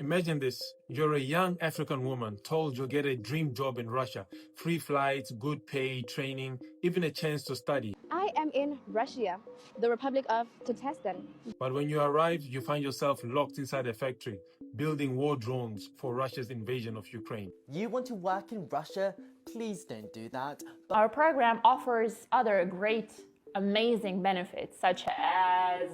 Imagine this. You're a young African woman told you'll get a dream job in Russia. Free flights, good pay, training, even a chance to study. I am in Russia, the Republic of Tatarstan. But when you arrive, you find yourself locked inside a factory, building war drones for Russia's invasion of Ukraine. You want to work in Russia? Please don't do that. Our program offers other great, amazing benefits, such as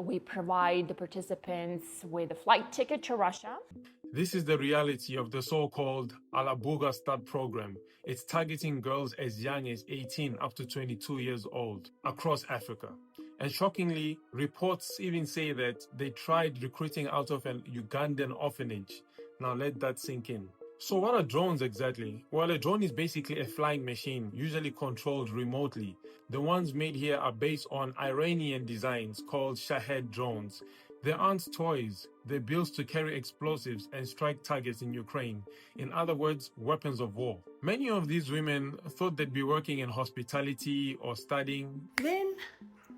we provide the participants with a flight ticket to Russia. This is the reality of the so-called ALABUGA START program. It's targeting girls as young as 18 up to 22 years old across Africa. And shockingly, reports even say that they tried recruiting out of an Ugandan orphanage. Now let that sink in. So what are drones exactly? Well, a drone is basically a flying machine, usually controlled remotely. The ones made here are based on Iranian designs called Shahed drones. They aren't toys. They're built to carry explosives and strike targets in Ukraine. In other words, weapons of war. Many of these women thought they'd be working in hospitality or studying. Then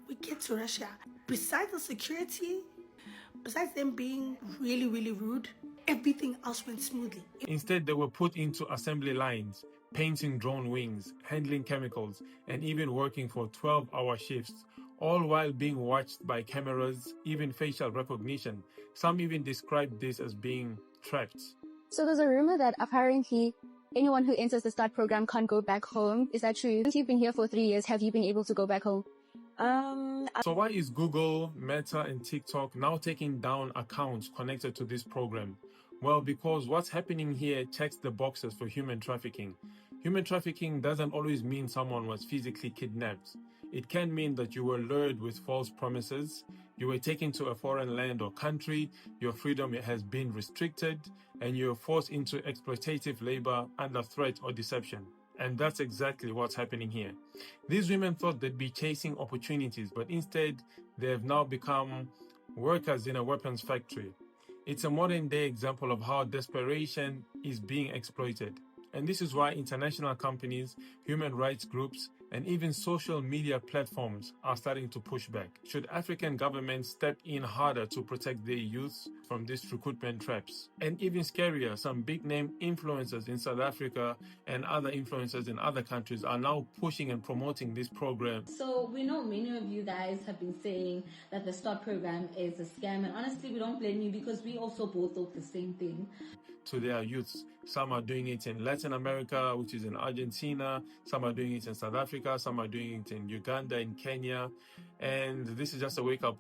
we get to Russia. Besides the security, besides them being really, really rude, everything else went smoothly. Instead, they were put into assembly lines, painting drone wings, handling chemicals, and even working for 12-hour shifts, all while being watched by cameras, even facial recognition. Some even described this as being trapped. So there's a rumor that apparently anyone who enters the START program can't go back home. Is that true? Since you've been here for 3 years, have you been able to go back home? So why is Google, Meta, and TikTok now taking down accounts connected to this program? Well, because what's happening here checks the boxes for human trafficking. Human trafficking doesn't always mean someone was physically kidnapped. It can mean that you were lured with false promises, you were taken to a foreign land or country, your freedom has been restricted, and you're forced into exploitative labor under threat or deception. And that's exactly what's happening here. These women thought they'd be chasing opportunities, but instead, they have now become workers in a weapons factory. It's a modern-day example of how desperation is being exploited. And this is why international companies, human rights groups, and even social media platforms are starting to push back. Should African governments step in harder to protect their youth from these recruitment traps? And even scarier, some big-name influencers in South Africa and other influencers in other countries are now pushing and promoting this program. So we know many of you guys have been saying that the START program is a scam, and honestly we don't blame you because we also both thought the same thing. To their youths. Some are doing it in Latin America, which is in Argentina. Some are doing it in South Africa. Some are doing it in Uganda, in Kenya. And this is just a wake-up